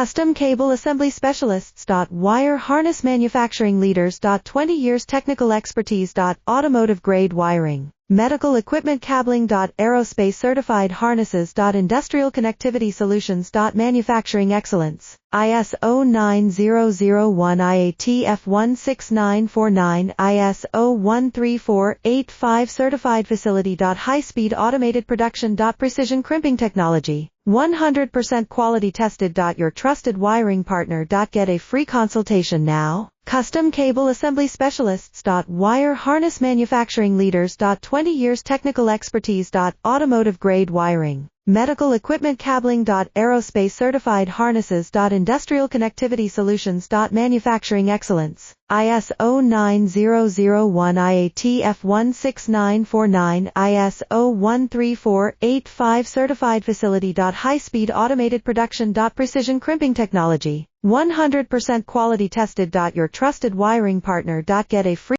Custom Cable Assembly Specialists. Wire Harness Manufacturing Leaders. 20 years technical expertise. Automotive grade wiring, medical equipment cabling. Aerospace certified harnesses. Industrial connectivity solutions. Manufacturing excellence. ISO 9001 IATF 16949 ISO 13485 certified facility. High-speed automated production. Precision crimping technology, 100% quality tested. Your trusted wiring partner. Get a free consultation now. Custom Cable Assembly Specialists. Wire Harness Manufacturing Leaders. 20 years technical expertise. Automotive grade wiring, medical equipment cabling. Aerospace certified harnesses. Industrial connectivity solutions. Manufacturing excellence. ISO 9001 IATF 16949 ISO 13485 certified facility. High-speed automated production. Precision crimping technology, 100% quality tested. Your trusted wiring partner. Get a free